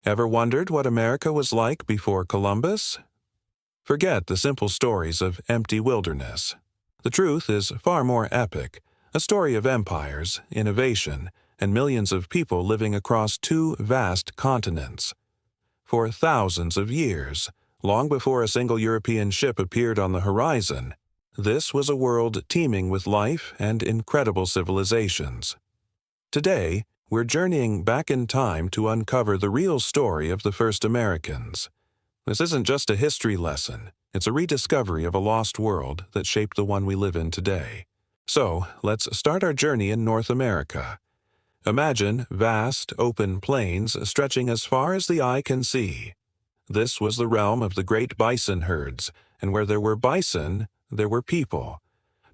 Ever wondered what America was like before Columbus? Forget the simple stories of empty wilderness. The truth is far more epic, a story of empires, innovation, and millions of people living across two vast continents. For thousands of years, long before a single European ship appeared on the horizon, this was a world teeming with life and incredible civilizations. Today, we're journeying back in time to uncover the real story of the first Americans. This isn't just a history lesson, it's a rediscovery of a lost world that shaped the one we live in today. So, let's start our journey in North America. Imagine vast, open plains stretching as far as the eye can see. This was the realm of the great bison herds, and where there were bison, there were people.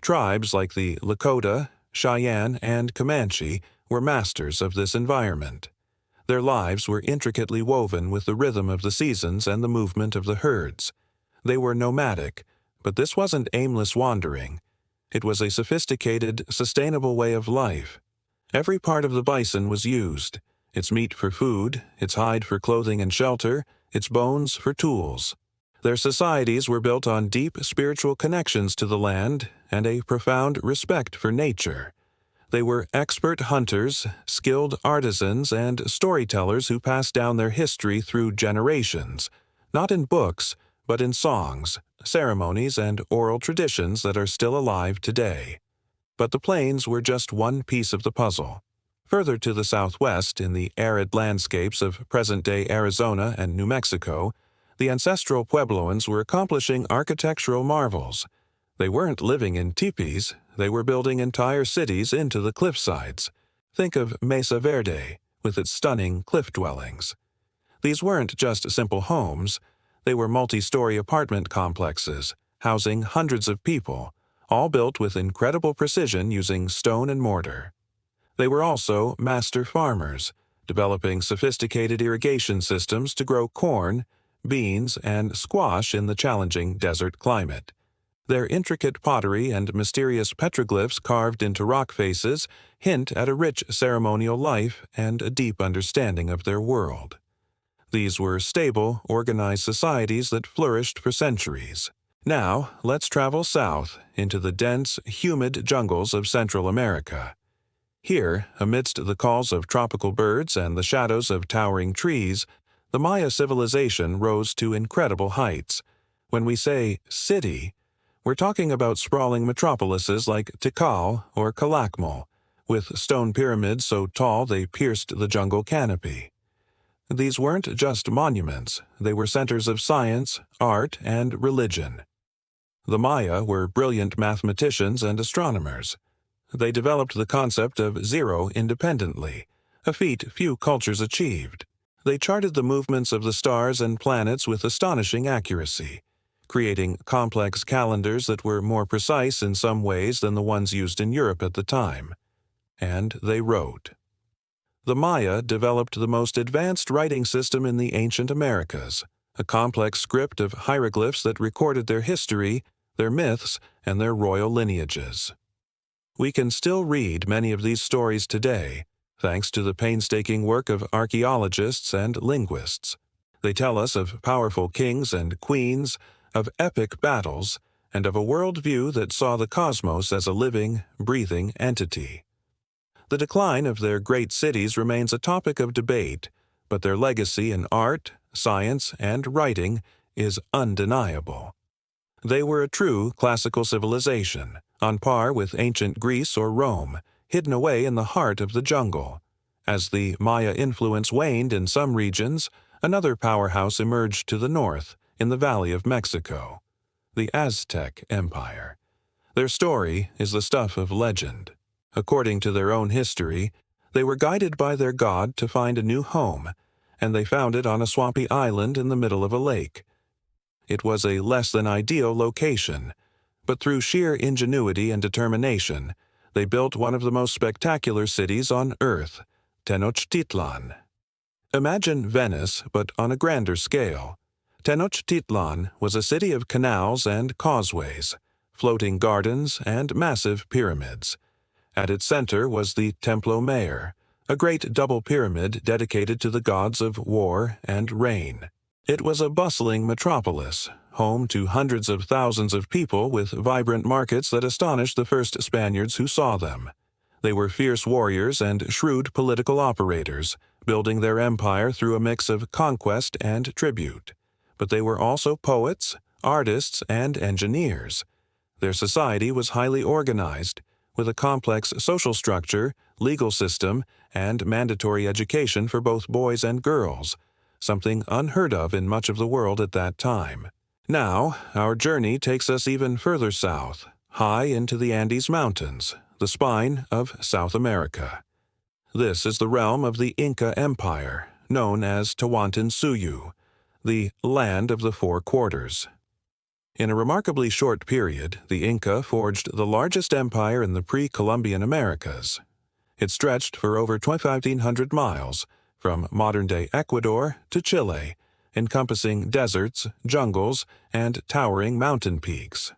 Tribes like the Lakota, Cheyenne, and Comanche were masters of this environment. Their lives were intricately woven with the rhythm of the seasons and the movement of the herds. They were nomadic, but this wasn't aimless wandering. It was a sophisticated, sustainable way of life. Every part of the bison was used, its meat for food, its hide for clothing and shelter, its bones for tools. Their societies were built on deep spiritual connections to the land and a profound respect for nature. They were expert hunters, skilled artisans, and storytellers who passed down their history through generations, not in books, but in songs, ceremonies, and oral traditions that are still alive today. But the plains were just one piece of the puzzle. Further to the southwest, in the arid landscapes of present-day Arizona and New Mexico, the ancestral Puebloans were accomplishing architectural marvels. They weren't living in teepees, they were building entire cities into the cliffsides. Think of Mesa Verde, with its stunning cliff dwellings. These weren't just simple homes, they were multi-story apartment complexes, housing hundreds of people, all built with incredible precision using stone and mortar. They were also master farmers, developing sophisticated irrigation systems to grow corn, beans, and squash in the challenging desert climate. Their intricate pottery and mysterious petroglyphs carved into rock faces hint at a rich ceremonial life and a deep understanding of their world. These were stable, organized societies that flourished for centuries. Now, let's travel south into the dense, humid jungles of Central America. Here, amidst the calls of tropical birds and the shadows of towering trees, the Maya civilization rose to incredible heights. When we say city, we're talking about sprawling metropolises like Tikal or Calakmul, with stone pyramids so tall they pierced the jungle canopy. These weren't just monuments, they were centers of science, art, and religion. The Maya were brilliant mathematicians and astronomers. They developed the concept of zero independently, a feat few cultures achieved. They charted the movements of the stars and planets with astonishing accuracy, creating complex calendars that were more precise in some ways than the ones used in Europe at the time. And they wrote. The Maya developed the most advanced writing system in the ancient Americas, a complex script of hieroglyphs that recorded their history, their myths, and their royal lineages. We can still read many of these stories today, thanks to the painstaking work of archaeologists and linguists. They tell us of powerful kings and queens, of epic battles, and of a worldview that saw the cosmos as a living, breathing entity. The decline of their great cities remains a topic of debate, but their legacy in art, science, and writing is undeniable. They were a true classical civilization, on par with ancient Greece or Rome, hidden away in the heart of the jungle. As the Maya influence waned in some regions, another powerhouse emerged to the north, in the Valley of Mexico, the Aztec Empire. Their story is the stuff of legend. According to their own history, they were guided by their god to find a new home, and they found it on a swampy island in the middle of a lake. It was a less-than-ideal location, but through sheer ingenuity and determination, they built one of the most spectacular cities on Earth, Tenochtitlan. Imagine Venice, but on a grander scale. Tenochtitlan was a city of canals and causeways, floating gardens, and massive pyramids. At its center was the Templo Mayor, a great double pyramid dedicated to the gods of war and rain. It was a bustling metropolis, home to hundreds of thousands of people with vibrant markets that astonished the first Spaniards who saw them. They were fierce warriors and shrewd political operators, building their empire through a mix of conquest and tribute. But they were also poets, artists, and engineers. Their society was highly organized, with a complex social structure, legal system, and mandatory education for both boys and girls, something unheard of in much of the world at that time. Now, our journey takes us even further south, high into the Andes Mountains, the spine of South America. This is the realm of the Inca Empire, known as Tawantinsuyu, the Land of the Four Quarters. In a remarkably short period, the Inca forged the largest empire in the pre-Columbian Americas. It stretched for over 1,500 miles, from modern-day Ecuador to Chile, encompassing deserts, jungles, and towering mountain peaks.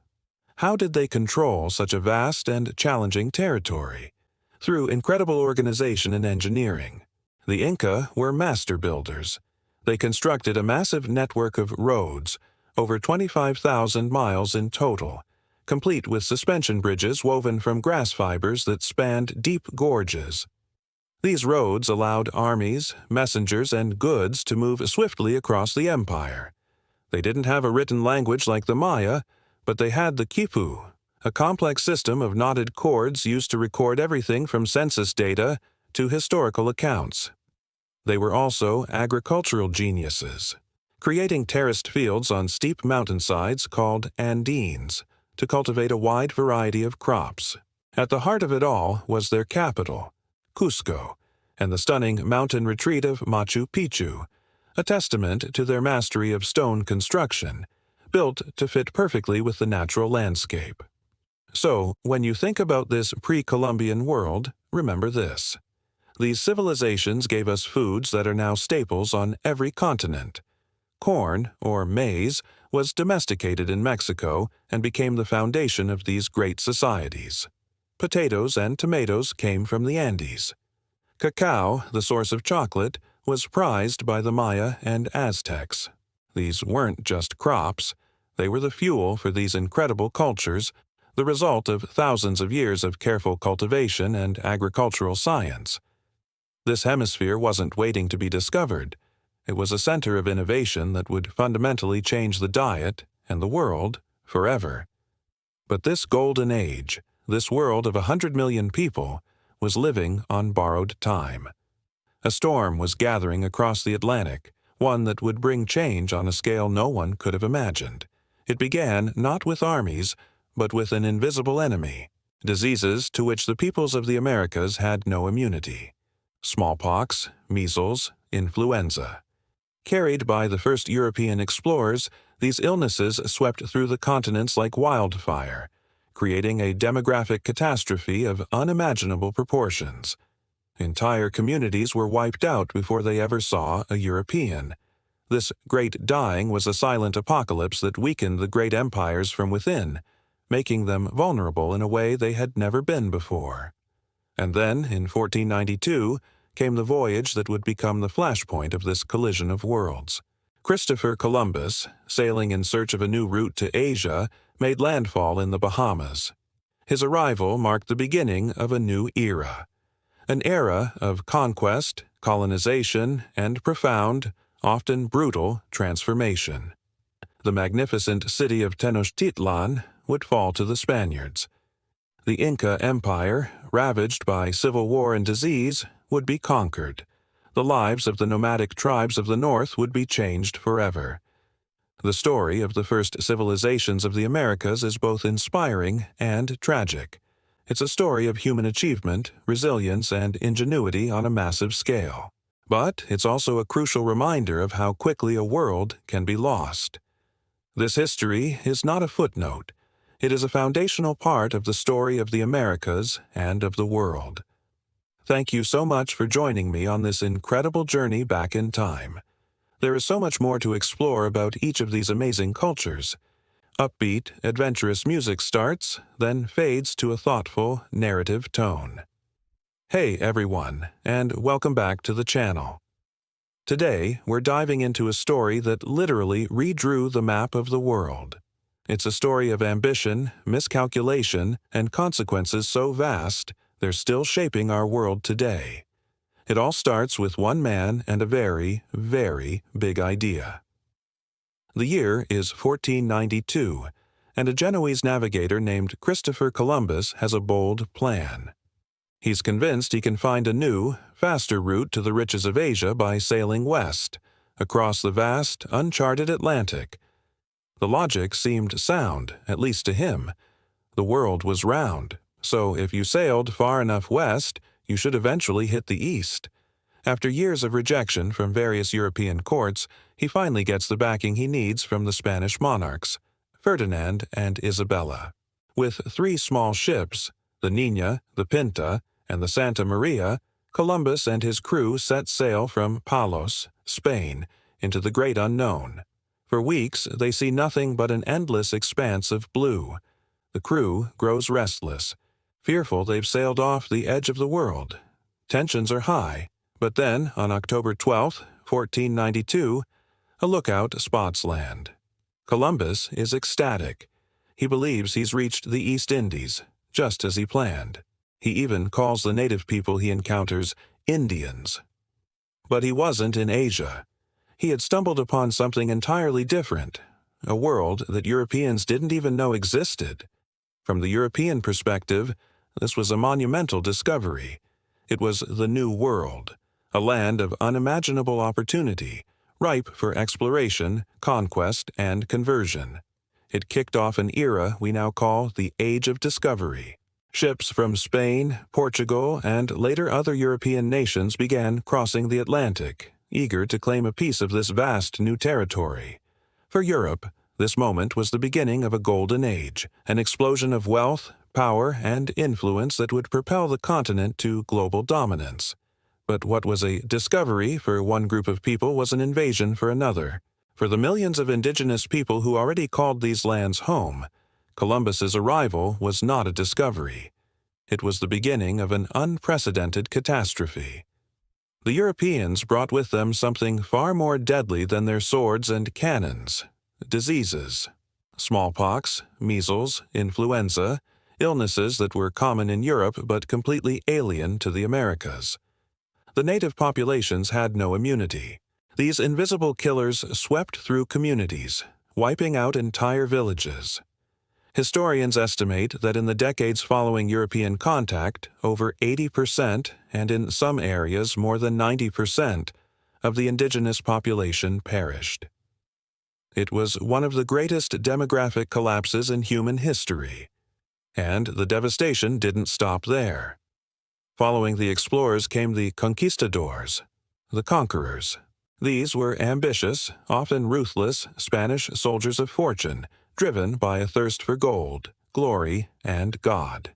How did they control such a vast and challenging territory? Through incredible organization and engineering. The Inca were master builders. They constructed a massive network of roads, over 25,000 miles in total, complete with suspension bridges woven from grass fibers that spanned deep gorges. These roads allowed armies, messengers, and goods to move swiftly across the empire. They didn't have a written language like the Maya, but they had the Quipu, a complex system of knotted cords used to record everything from census data to historical accounts. They were also agricultural geniuses, creating terraced fields on steep mountainsides called andines to cultivate a wide variety of crops. At the heart of it all was their capital, Cusco, and the stunning mountain retreat of Machu Picchu, a testament to their mastery of stone construction, built to fit perfectly with the natural landscape. So, when you think about this pre-Columbian world, remember this. These civilizations gave us foods that are now staples on every continent. Corn, or maize, was domesticated in Mexico and became the foundation of these great societies. Potatoes and tomatoes came from the Andes. Cacao, the source of chocolate, was prized by the Maya and Aztecs. These weren't just crops. They were the fuel for these incredible cultures, the result of thousands of years of careful cultivation and agricultural science. This hemisphere wasn't waiting to be discovered. It was a center of innovation that would fundamentally change the diet and the world forever. But this golden age, this world of 100 million people, was living on borrowed time. A storm was gathering across the Atlantic, one that would bring change on a scale no one could have imagined. It began not with armies, but with an invisible enemy, diseases to which the peoples of the Americas had no immunity. Smallpox, measles, influenza. Carried by the first European explorers, these illnesses swept through the continents like wildfire, creating a demographic catastrophe of unimaginable proportions. Entire communities were wiped out before they ever saw a European. This great dying was a silent apocalypse that weakened the great empires from within, making them vulnerable in a way they had never been before. And then, in 1492, came the voyage that would become the flashpoint of this collision of worlds. Christopher Columbus, sailing in search of a new route to Asia, made landfall in the Bahamas. His arrival marked the beginning of a new era. An era of conquest, colonization, and profound, often brutal, transformation. The magnificent city of Tenochtitlan would fall to the Spaniards. The Inca Empire, ravaged by civil war and disease, would be conquered. The lives of the nomadic tribes of the north would be changed forever. The story of the first civilizations of the Americas is both inspiring and tragic. It's a story of human achievement, resilience, and ingenuity on a massive scale. But it's also a crucial reminder of how quickly a world can be lost. This history is not a footnote. It is a foundational part of the story of the Americas and of the world. Thank you so much for joining me on this incredible journey back in time. There is so much more to explore about each of these amazing cultures. Upbeat, adventurous music starts, then fades to a thoughtful, narrative tone. Hey everyone, and welcome back to the channel. Today, we're diving into a story that literally redrew the map of the world. It's a story of ambition, miscalculation, and consequences so vast, they're still shaping our world today. It all starts with one man and a very, very big idea. The year is 1492, and a Genoese navigator named Christopher Columbus has a bold plan. He's convinced he can find a new, faster route to the riches of Asia by sailing west, across the vast, uncharted Atlantic. The logic seemed sound, at least to him. The world was round, so if you sailed far enough west, you should eventually hit the east. After years of rejection from various European courts, he finally gets the backing he needs from the Spanish monarchs, Ferdinand and Isabella. With 3 small ships, the Niña, the Pinta, and the Santa Maria, Columbus and his crew set sail from Palos, Spain, into the great unknown. For weeks, they see nothing but an endless expanse of blue. The crew grows restless, fearful they've sailed off the edge of the world. Tensions are high, but then, on October 12, 1492, a lookout spots land. Columbus is ecstatic. He believes he's reached the East Indies, just as he planned. He even calls the native people he encounters Indians. But he wasn't in Asia. He had stumbled upon something entirely different, a world that Europeans didn't even know existed. From the European perspective, this was a monumental discovery. It was the New World, a land of unimaginable opportunity, ripe for exploration, conquest, and conversion. It kicked off an era we now call the Age of Discovery. Ships from Spain, Portugal, and later other European nations began crossing the Atlantic, eager to claim a piece of this vast new territory. For Europe, this moment was the beginning of a golden age, an explosion of wealth, power, and influence that would propel the continent to global dominance. But what was a discovery for one group of people was an invasion for another. For the millions of indigenous people who already called these lands home, Columbus's arrival was not a discovery. It was the beginning of an unprecedented catastrophe. The Europeans brought with them something far more deadly than their swords and cannons: diseases. Smallpox, measles, influenza, illnesses that were common in Europe but completely alien to the Americas. The native populations had no immunity. These invisible killers swept through communities, wiping out entire villages. Historians estimate that in the decades following European contact, over 80%, and in some areas more than 90%, of the indigenous population perished. It was one of the greatest demographic collapses in human history. And the devastation didn't stop there. Following the explorers came the conquistadors, the conquerors. These were ambitious, often ruthless, Spanish soldiers of fortune, driven by a thirst for gold, glory, and God.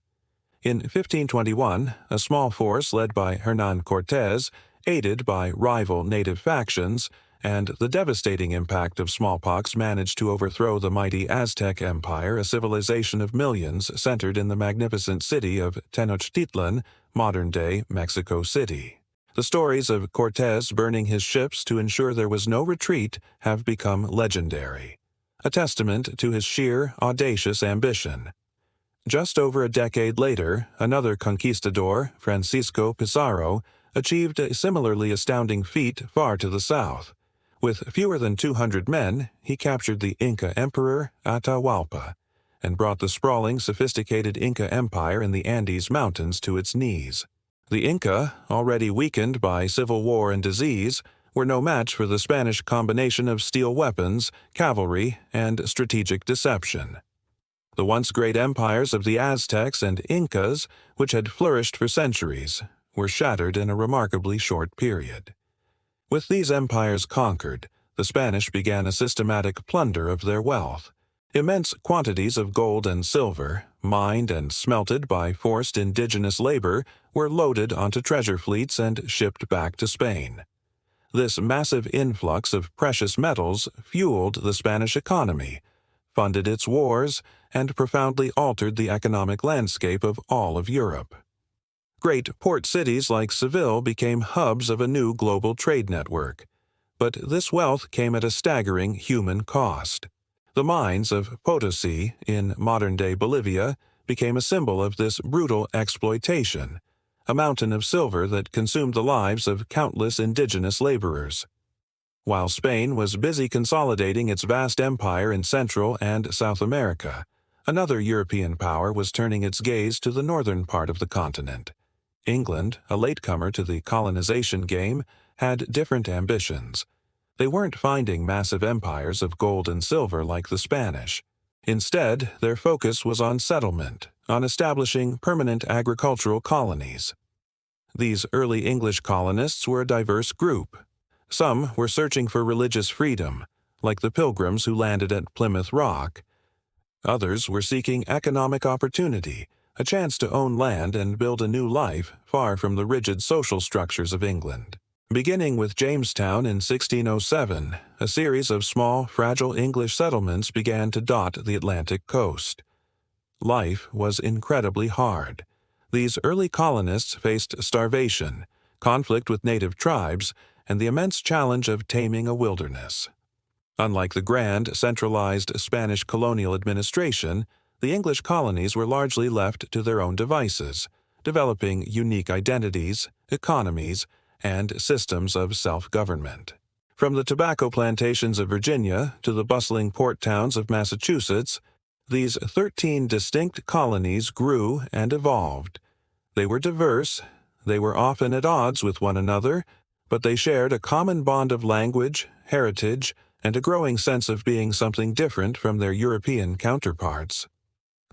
In 1521, a small force led by Hernán Cortés, aided by rival native factions, and the devastating impact of smallpox managed to overthrow the mighty Aztec Empire, a civilization of millions centered in the magnificent city of Tenochtitlan, modern-day Mexico City. The stories of Cortés burning his ships to ensure there was no retreat have become legendary, a testament to his sheer, audacious ambition. Just over a decade later, another conquistador, Francisco Pizarro, achieved a similarly astounding feat far to the south. With fewer than 200 men, he captured the Inca emperor Atahualpa and brought the sprawling, sophisticated Inca Empire in the Andes Mountains to its knees. The Inca, already weakened by civil war and disease, were no match for the Spanish combination of steel weapons, cavalry, and strategic deception. The once great empires of the Aztecs and Incas, which had flourished for centuries, were shattered in a remarkably short period. With these empires conquered, the Spanish began a systematic plunder of their wealth. Immense quantities of gold and silver, mined and smelted by forced indigenous labor, were loaded onto treasure fleets and shipped back to Spain. This massive influx of precious metals fueled the Spanish economy, funded its wars, and profoundly altered the economic landscape of all of Europe. Great port cities like Seville became hubs of a new global trade network. But this wealth came at a staggering human cost. The mines of Potosi, in modern-day Bolivia, became a symbol of this brutal exploitation, a mountain of silver that consumed the lives of countless indigenous laborers. While Spain was busy consolidating its vast empire in Central and South America, another European power was turning its gaze to the northern part of the continent. England, a latecomer to the colonization game, had different ambitions. They weren't finding massive empires of gold and silver like the Spanish. Instead, their focus was on settlement, on establishing permanent agricultural colonies. These early English colonists were a diverse group. Some were searching for religious freedom, like the Pilgrims who landed at Plymouth Rock. Others were seeking economic opportunity, a chance to own land and build a new life far from the rigid social structures of England. Beginning with Jamestown in 1607, a series of small, fragile English settlements began to dot the Atlantic coast. Life was incredibly hard. These early colonists faced starvation, conflict with native tribes, and the immense challenge of taming a wilderness. Unlike the grand, centralized Spanish colonial administration, the English colonies were largely left to their own devices, developing unique identities, economies, and systems of self-government. From the tobacco plantations of Virginia to the bustling port towns of Massachusetts, these 13 distinct colonies grew and evolved. They were diverse, they were often at odds with one another, but they shared a common bond of language, heritage, and a growing sense of being something different from their European counterparts.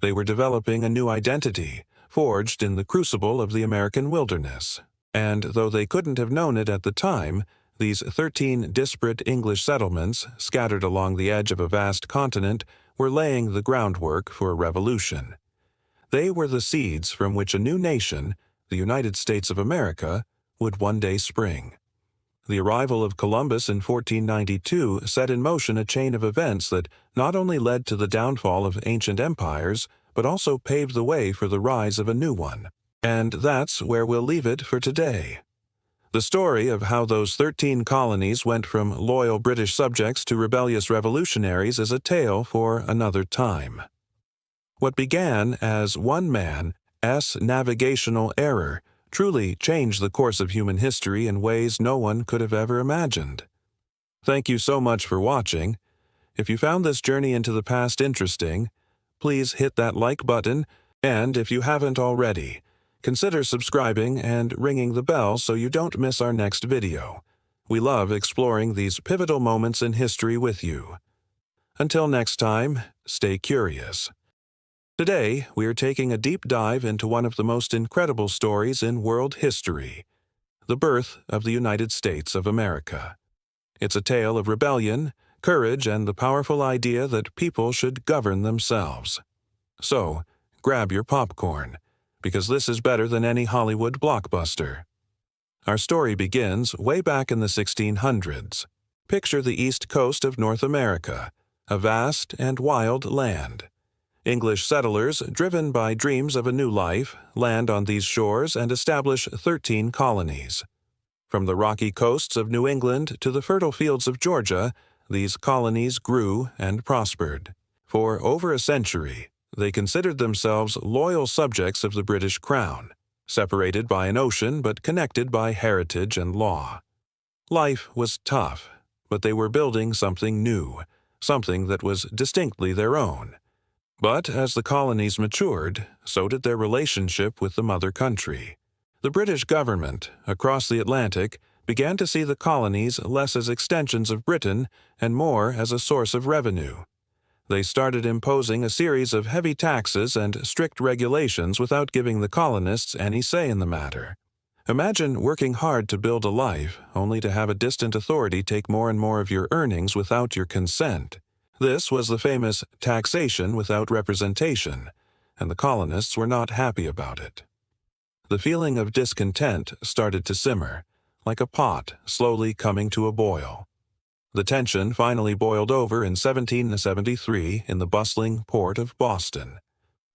They were developing a new identity, forged in the crucible of the American wilderness. And though they couldn't have known it at the time, these 13 disparate English settlements, scattered along the edge of a vast continent, were laying the groundwork for a revolution. They were the seeds from which a new nation, the United States of America, would one day spring. The arrival of Columbus in 1492 set in motion a chain of events that not only led to the downfall of ancient empires, but also paved the way for the rise of a new one. And that's where we'll leave it for today. The story of how those 13 colonies went from loyal British subjects to rebellious revolutionaries is a tale for another time. What began as one man's navigational error truly changed the course of human history in ways no one could have ever imagined. Thank you so much for watching. If you found this journey into the past interesting, please hit that like button, and if you haven't already, consider subscribing and ringing the bell so you don't miss our next video. We love exploring these pivotal moments in history with you. Until next time, stay curious. Today, we are taking a deep dive into one of the most incredible stories in world history, the birth of the United States of America. It's a tale of rebellion, courage, and the powerful idea that people should govern themselves. So, grab your popcorn, because this is better than any Hollywood blockbuster. Our story begins way back in the 1600s. Picture the east coast of North America, a vast and wild land. English settlers, driven by dreams of a new life, land on these shores and establish 13 colonies. From the rocky coasts of New England to the fertile fields of Georgia, these colonies grew and prospered. For over a century, they considered themselves loyal subjects of the British Crown, separated by an ocean but connected by heritage and law. Life was tough, but they were building something new, something that was distinctly their own. But as the colonies matured, so did their relationship with the mother country. The British government, across the Atlantic, began to see the colonies less as extensions of Britain and more as a source of revenue. They started imposing a series of heavy taxes and strict regulations without giving the colonists any say in the matter. Imagine working hard to build a life, only to have a distant authority take more and more of your earnings without your consent. This was the famous taxation without representation, and the colonists were not happy about it. The feeling of discontent started to simmer, like a pot slowly coming to a boil. The tension finally boiled over in 1773 in the bustling port of Boston.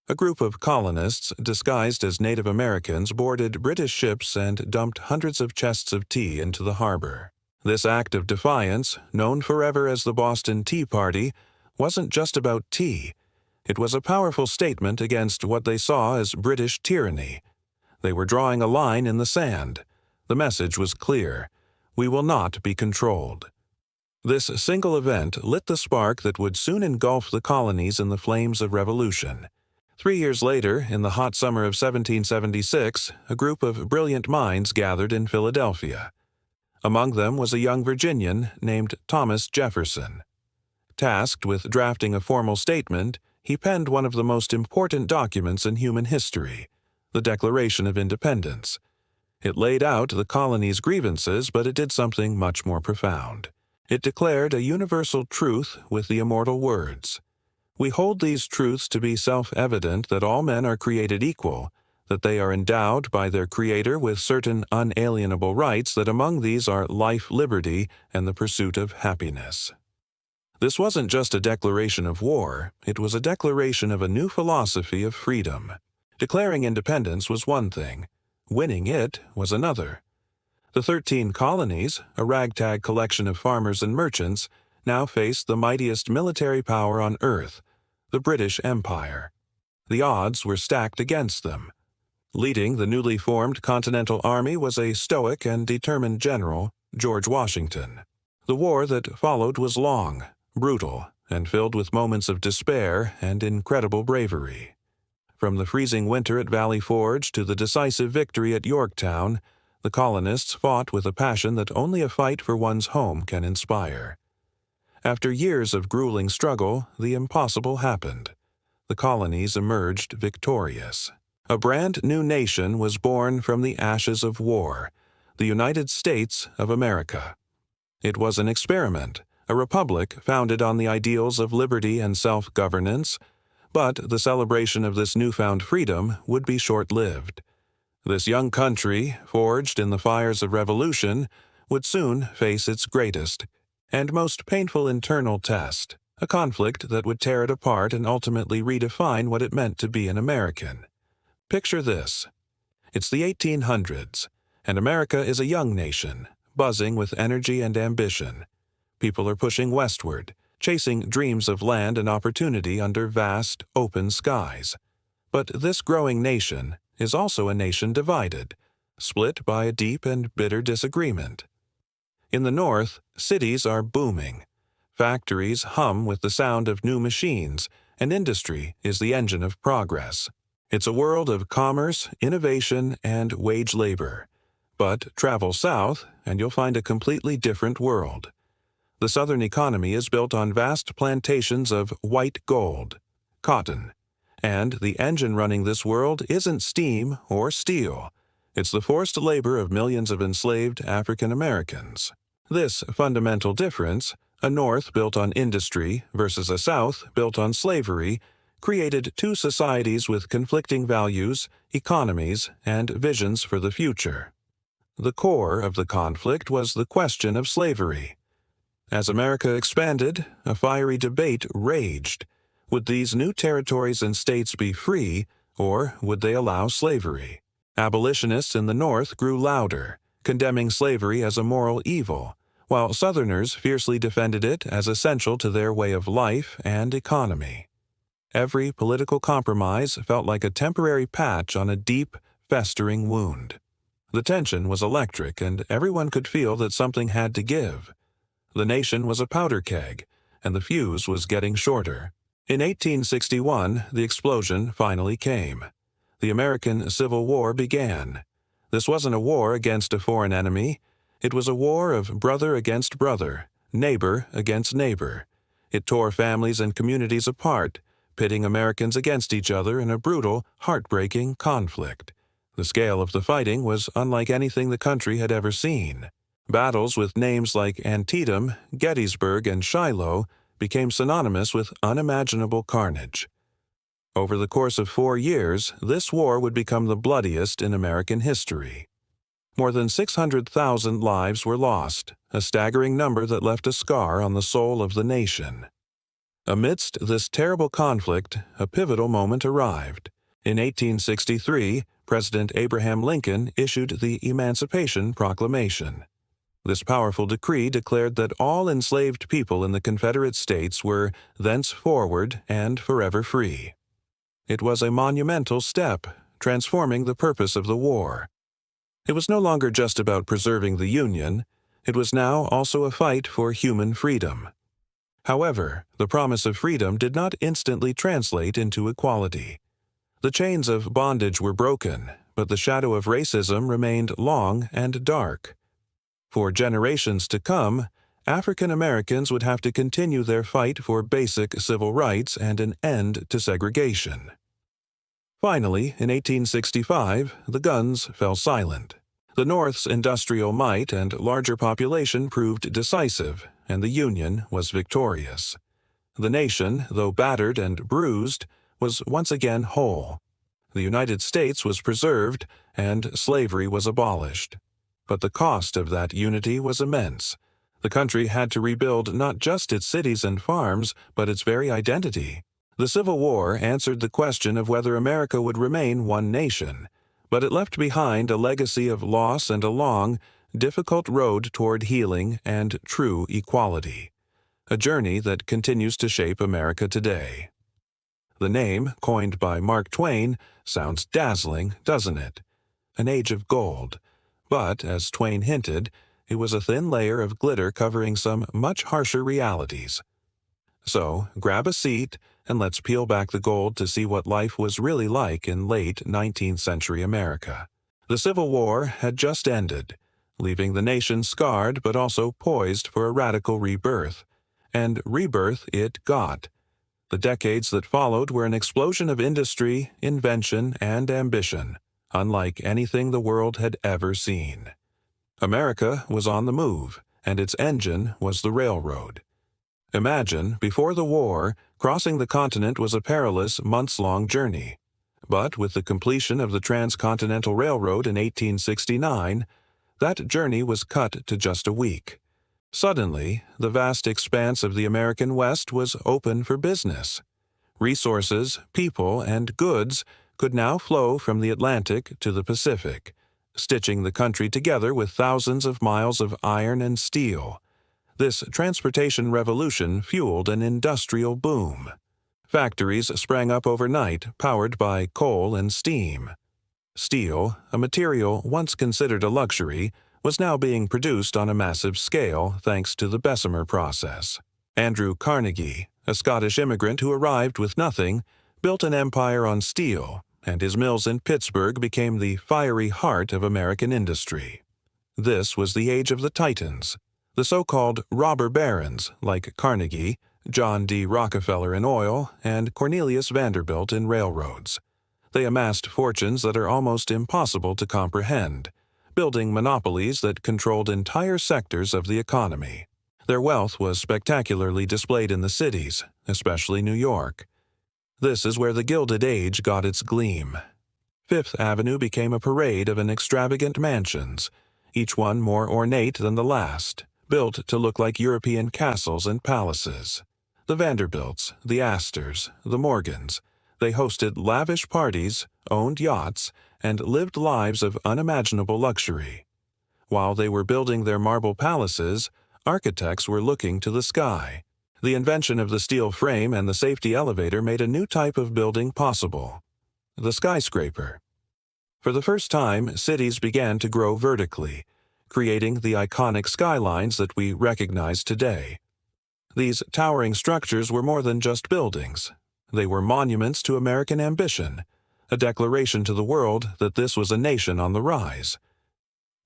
A group of colonists disguised as Native Americans boarded British ships and dumped hundreds of chests of tea into the harbor. This act of defiance, known forever as the Boston Tea Party, wasn't just about tea. It was a powerful statement against what they saw as British tyranny. They were drawing a line in the sand. The message was clear: we will not be controlled. This single event lit the spark that would soon engulf the colonies in the flames of revolution. 3 years later, in the hot summer of 1776, a group of brilliant minds gathered in Philadelphia. Among them was a young Virginian named Thomas Jefferson. Tasked with drafting a formal statement, he penned one of the most important documents in human history, the Declaration of Independence. It laid out the colony's grievances, but it did something much more profound. It declared a universal truth with the immortal words: "We hold these truths to be self-evident that all men are created equal, that they are endowed by their Creator with certain unalienable rights, that among these are life, liberty, and the pursuit of happiness." This wasn't just a declaration of war, it was a declaration of a new philosophy of freedom. Declaring independence was one thing, winning it was another. The 13 colonies, a ragtag collection of farmers and merchants, now faced the mightiest military power on earth, the British Empire. The odds were stacked against them. Leading the newly formed Continental Army was a stoic and determined general, George Washington. The war that followed was long, brutal, and filled with moments of despair and incredible bravery. From the freezing winter at Valley Forge to the decisive victory at Yorktown, the colonists fought with a passion that only a fight for one's home can inspire. After years of grueling struggle, the impossible happened. The colonies emerged victorious. A brand new nation was born from the ashes of war, the United States of America. It was an experiment, a republic founded on the ideals of liberty and self-governance, but the celebration of this newfound freedom would be short-lived. This young country, forged in the fires of revolution, would soon face its greatest and most painful internal test, a conflict that would tear it apart and ultimately redefine what it meant to be an American. Picture this. It's the 1800s, and America is a young nation, buzzing with energy and ambition. People are pushing westward, chasing dreams of land and opportunity under vast, open skies. But this growing nation is also a nation divided, split by a deep and bitter disagreement. In the north, cities are booming. Factories hum with the sound of new machines, and industry is the engine of progress. It's a world of commerce, innovation, and wage labor. But travel south, and you'll find a completely different world. The southern economy is built on vast plantations of white gold, cotton. And the engine running this world isn't steam or steel. It's the forced labor of millions of enslaved African Americans. This fundamental difference, a North built on industry versus a South built on slavery, created two societies with conflicting values, economies, and visions for the future. The core of the conflict was the question of slavery. As America expanded, a fiery debate raged. Would these new territories and states be free, or would they allow slavery? Abolitionists in the North grew louder, condemning slavery as a moral evil, while Southerners fiercely defended it as essential to their way of life and economy. Every political compromise felt like a temporary patch on a deep, festering wound. The tension was electric, and everyone could feel that something had to give. The nation was a powder keg, and the fuse was getting shorter. In 1861, the explosion finally came. The American Civil War began. This wasn't a war against a foreign enemy. It was a war of brother against brother, neighbor against neighbor. It tore families and communities apart, pitting Americans against each other in a brutal, heartbreaking conflict. The scale of the fighting was unlike anything the country had ever seen. Battles with names like Antietam, Gettysburg, and Shiloh became synonymous with unimaginable carnage. Over the course of 4 years, this war would become the bloodiest in American history. More than 600,000 lives were lost, a staggering number that left a scar on the soul of the nation. Amidst this terrible conflict, a pivotal moment arrived. In 1863, President Abraham Lincoln issued the Emancipation Proclamation. This powerful decree declared that all enslaved people in the Confederate States were thenceforward and forever free. It was a monumental step, transforming the purpose of the war. It was no longer just about preserving the Union, it was now also a fight for human freedom. However, the promise of freedom did not instantly translate into equality. The chains of bondage were broken, but the shadow of racism remained long and dark. For generations to come, African Americans would have to continue their fight for basic civil rights and an end to segregation. Finally, in 1865, the guns fell silent. The North's industrial might and larger population proved decisive, and the Union was victorious. The nation, though battered and bruised, was once again whole. The United States was preserved, and slavery was abolished. But the cost of that unity was immense. The country had to rebuild not just its cities and farms, but its very identity. The Civil War answered the question of whether America would remain one nation, but it left behind a legacy of loss and a long, difficult road toward healing and true equality, a journey that continues to shape America today. The name, coined by Mark Twain, sounds dazzling, doesn't it? An age of gold. But, as Twain hinted, it was a thin layer of glitter covering some much harsher realities. So, grab a seat, and let's peel back the gold to see what life was really like in late 19th century America. The Civil War had just ended, leaving the nation scarred but also poised for a radical rebirth. And rebirth it got. The decades that followed were an explosion of industry, invention, and ambition, unlike anything the world had ever seen. America was on the move, and its engine was the railroad. Imagine, before the war, crossing the continent was a perilous, months-long journey. But with the completion of the Transcontinental Railroad in 1869, that journey was cut to just a week. Suddenly, the vast expanse of the American West was open for business. Resources, people, and goods could now flow from the Atlantic to the Pacific, stitching the country together with thousands of miles of iron and steel. This transportation revolution fueled an industrial boom. Factories sprang up overnight, powered by coal and steam. Steel, a material once considered a luxury, was now being produced on a massive scale thanks to the Bessemer process. Andrew Carnegie, a Scottish immigrant who arrived with nothing, built an empire on steel, and his mills in Pittsburgh became the fiery heart of American industry. This was the age of the Titans, the so-called robber barons like Carnegie, John D. Rockefeller in oil, and Cornelius Vanderbilt in railroads. They amassed fortunes that are almost impossible to comprehend, building monopolies that controlled entire sectors of the economy. Their wealth was spectacularly displayed in the cities, especially New York. This is where the Gilded Age got its gleam. Fifth Avenue became a parade of extravagant mansions, each one more ornate than the last, built to look like European castles and palaces. The Vanderbilts, the Astors, the Morgans, they hosted lavish parties, owned yachts, and lived lives of unimaginable luxury. While they were building their marble palaces, architects were looking to the sky. The invention of the steel frame and the safety elevator made a new type of building possible: the skyscraper. For the first time, cities began to grow vertically, creating the iconic skylines that we recognize today. These towering structures were more than just buildings. They were monuments to American ambition, a declaration to the world that this was a nation on the rise.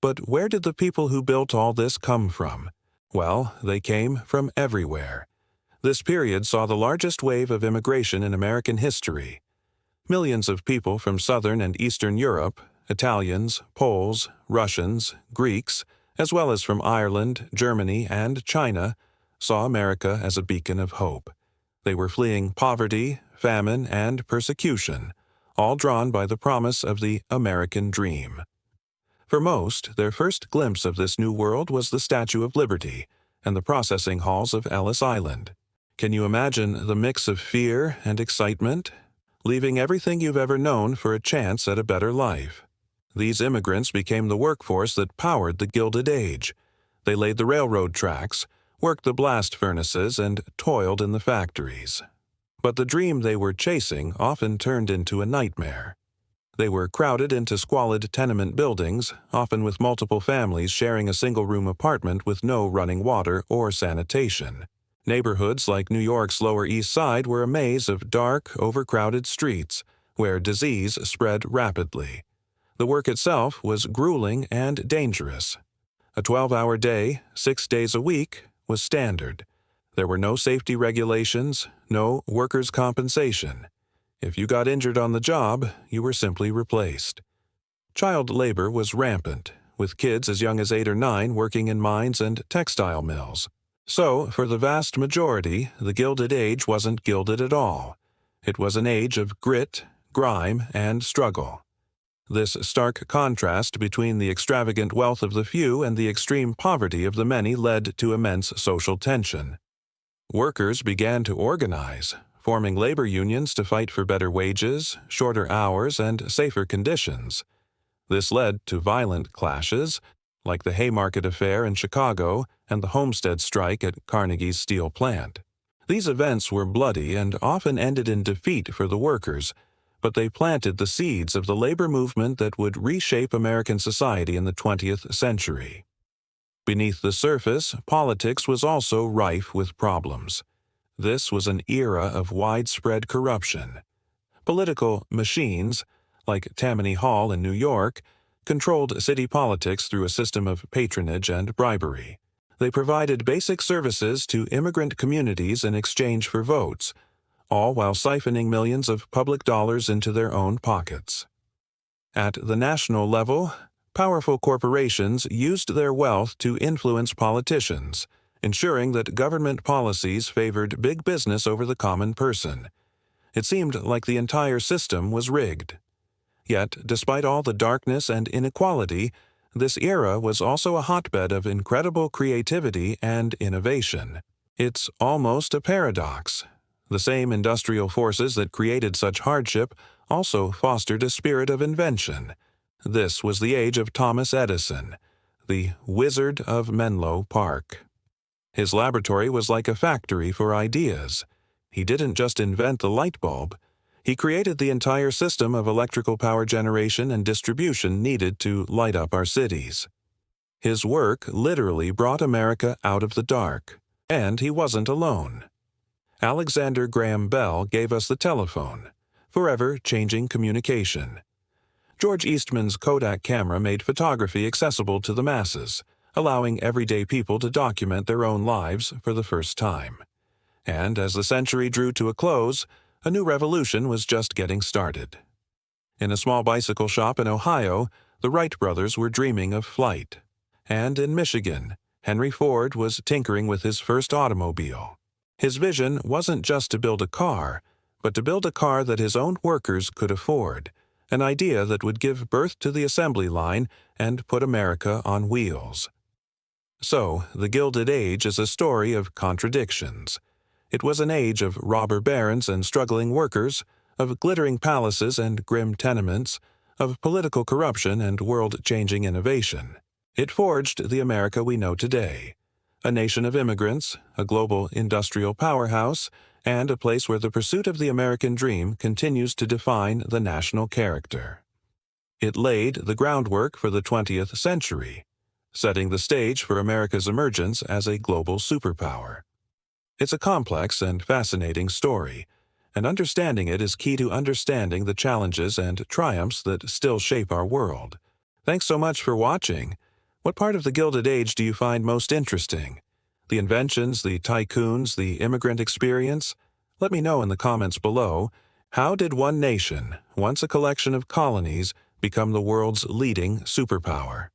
But where did the people who built all this come from? Well, they came from everywhere. This period saw the largest wave of immigration in American history. Millions of people from Southern and Eastern Europe, Italians, Poles, Russians, Greeks, as well as from Ireland, Germany, and China, saw America as a beacon of hope. They were fleeing poverty, famine, and persecution, all drawn by the promise of the American dream. For most, their first glimpse of this new world was the Statue of Liberty and the processing halls of Ellis Island. Can you imagine the mix of fear and excitement? Leaving everything you've ever known for a chance at a better life. These immigrants became the workforce that powered the Gilded Age. They laid the railroad tracks, worked the blast furnaces, and toiled in the factories. But the dream they were chasing often turned into a nightmare. They were crowded into squalid tenement buildings, often with multiple families sharing a single-room apartment with no running water or sanitation. Neighborhoods like New York's Lower East Side were a maze of dark, overcrowded streets, where disease spread rapidly. The work itself was grueling and dangerous. A 12-hour day, 6 days a week, was standard. There were no safety regulations, no workers' compensation. If you got injured on the job, you were simply replaced. Child labor was rampant, with kids as young as 8 or 9 working in mines and textile mills. So, for the vast majority, the Gilded Age wasn't gilded at all. It was an age of grit, grime, and struggle. This stark contrast between the extravagant wealth of the few and the extreme poverty of the many led to immense social tension. Workers began to organize, forming labor unions to fight for better wages, shorter hours, and safer conditions. This led to violent clashes, like the Haymarket Affair in Chicago and the Homestead Strike at Carnegie's steel plant. These events were bloody and often ended in defeat for the workers, but they planted the seeds of the labor movement that would reshape American society in the 20th century. Beneath the surface, politics was also rife with problems. This was an era of widespread corruption. Political machines, like Tammany Hall in New York, controlled city politics through a system of patronage and bribery. They provided basic services to immigrant communities in exchange for votes, all while siphoning millions of public dollars into their own pockets. At the national level, powerful corporations used their wealth to influence politicians, ensuring that government policies favored big business over the common person. It seemed like the entire system was rigged. Yet, despite all the darkness and inequality, this era was also a hotbed of incredible creativity and innovation. It's almost a paradox. The same industrial forces that created such hardship also fostered a spirit of invention. This was the age of Thomas Edison, the Wizard of Menlo Park. His laboratory was like a factory for ideas. He didn't just invent the light bulb. He created the entire system of electrical power generation and distribution needed to light up our cities. His work literally brought America out of the dark. And he wasn't alone. Alexander Graham Bell gave us the telephone, forever changing communication. George Eastman's Kodak camera made photography accessible to the masses, allowing everyday people to document their own lives for the first time. And as the century drew to a close, a new revolution was just getting started. In a small bicycle shop in Ohio, the Wright brothers were dreaming of flight. And in Michigan, Henry Ford was tinkering with his first automobile. His vision wasn't just to build a car, but to build a car that his own workers could afford, an idea that would give birth to the assembly line and put America on wheels. So, the Gilded Age is a story of contradictions. It was an age of robber barons and struggling workers, of glittering palaces and grim tenements, of political corruption and world-changing innovation. It forged the America we know today, a nation of immigrants, a global industrial powerhouse, and a place where the pursuit of the American dream continues to define the national character. It laid the groundwork for the 20th century, setting the stage for America's emergence as a global superpower. It's a complex and fascinating story, and understanding it is key to understanding the challenges and triumphs that still shape our world. Thanks so much for watching. What part of the Gilded Age do you find most interesting? The inventions, the tycoons, the immigrant experience? Let me know in the comments below. How did one nation, once a collection of colonies, become the world's leading superpower?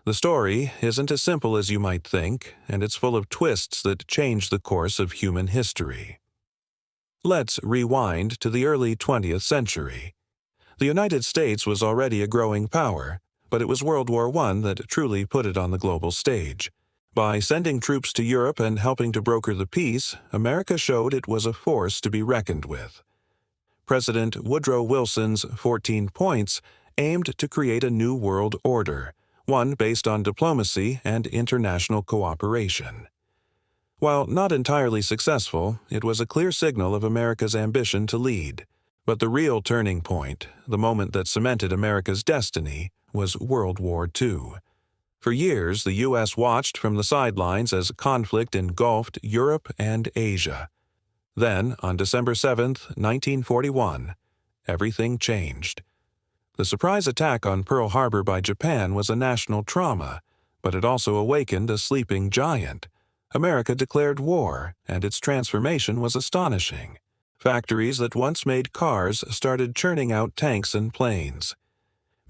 The story isn't as simple as you might think, and it's full of twists that change the course of human history. Let's rewind to the early 20th century. The United States was already a growing power, but it was World War I that truly put it on the global stage. By sending troops to Europe and helping to broker the peace, America showed it was a force to be reckoned with. President Woodrow Wilson's 14 points aimed to create a new world order, one based on diplomacy and international cooperation. While not entirely successful, it was a clear signal of America's ambition to lead. But the real turning point, the moment that cemented America's destiny, was World War II. For years, the U.S. watched from the sidelines as conflict engulfed Europe and Asia. Then, on December 7, 1941, everything changed. The surprise attack on Pearl Harbor by Japan was a national trauma, but it also awakened a sleeping giant. America declared war, and its transformation was astonishing. Factories that once made cars started churning out tanks and planes.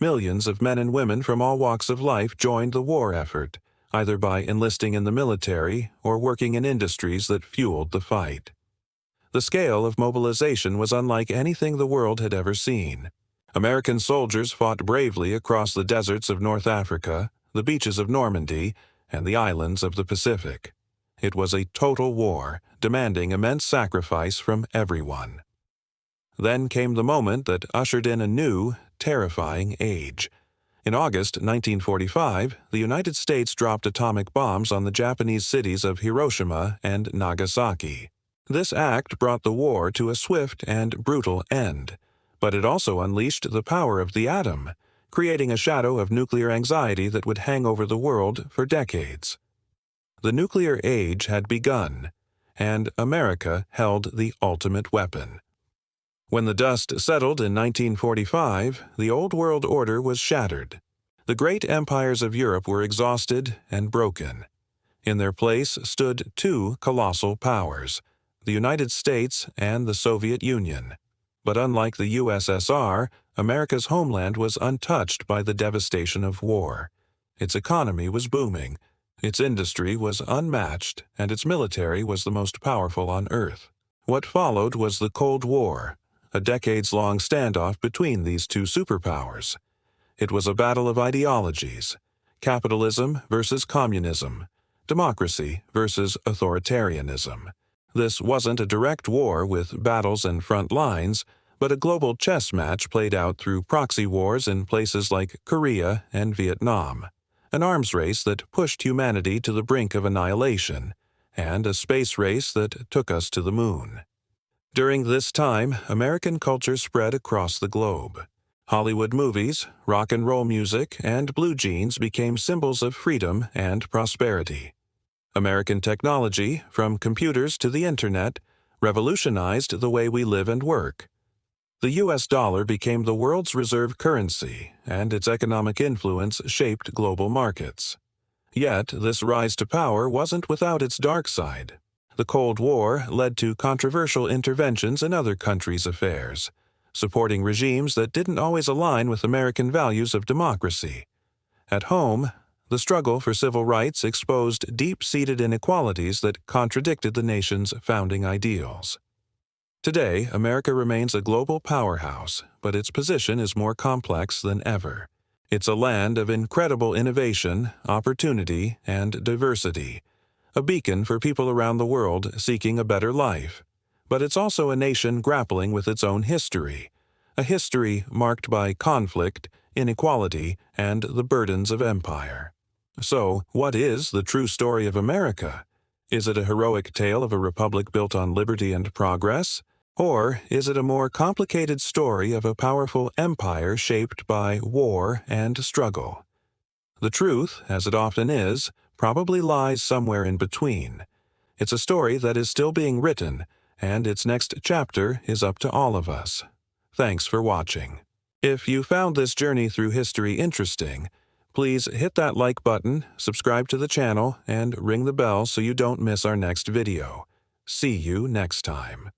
Millions of men and women from all walks of life joined the war effort, either by enlisting in the military or working in industries that fueled the fight. The scale of mobilization was unlike anything the world had ever seen. American soldiers fought bravely across the deserts of North Africa, the beaches of Normandy, and the islands of the Pacific. It was a total war, demanding immense sacrifice from everyone. Then came the moment that ushered in a new, terrifying age. In August 1945, the United States dropped atomic bombs on the Japanese cities of Hiroshima and Nagasaki. This act brought the war to a swift and brutal end, but it also unleashed the power of the atom, creating a shadow of nuclear anxiety that would hang over the world for decades. The nuclear age had begun, and America held the ultimate weapon. When the dust settled in 1945, the old world order was shattered. The great empires of Europe were exhausted and broken. In their place stood two colossal powers, the United States and the Soviet Union. But unlike the USSR, America's homeland was untouched by the devastation of war. Its economy was booming, its industry was unmatched, and its military was the most powerful on Earth. What followed was the Cold War, a decades-long standoff between these two superpowers. It was a battle of ideologies: capitalism versus communism, democracy versus authoritarianism. This wasn't a direct war with battles and front lines, but a global chess match played out through proxy wars in places like Korea and Vietnam, an arms race that pushed humanity to the brink of annihilation, and a space race that took us to the moon. During this time, American culture spread across the globe. Hollywood movies, rock and roll music, and blue jeans became symbols of freedom and prosperity. American technology, from computers to the internet, revolutionized the way we live and work. The U.S. dollar became the world's reserve currency, and its economic influence shaped global markets. Yet, this rise to power wasn't without its dark side. The Cold War led to controversial interventions in other countries' affairs, supporting regimes that didn't always align with American values of democracy. At home, the struggle for civil rights exposed deep-seated inequalities that contradicted the nation's founding ideals. Today, America remains a global powerhouse, but its position is more complex than ever. It's a land of incredible innovation, opportunity, and diversity, a beacon for people around the world seeking a better life. But it's also a nation grappling with its own history, a history marked by conflict, inequality, and the burdens of empire. So, what is the true story of America? Is it a heroic tale of a republic built on liberty and progress? Or is it a more complicated story of a powerful empire shaped by war and struggle? The truth, as it often is, probably lies somewhere in between. It's a story that is still being written, and its next chapter is up to all of us. Thanks for watching. If you found this journey through history interesting, please hit that like button, subscribe to the channel, and ring the bell so you don't miss our next video. See you next time.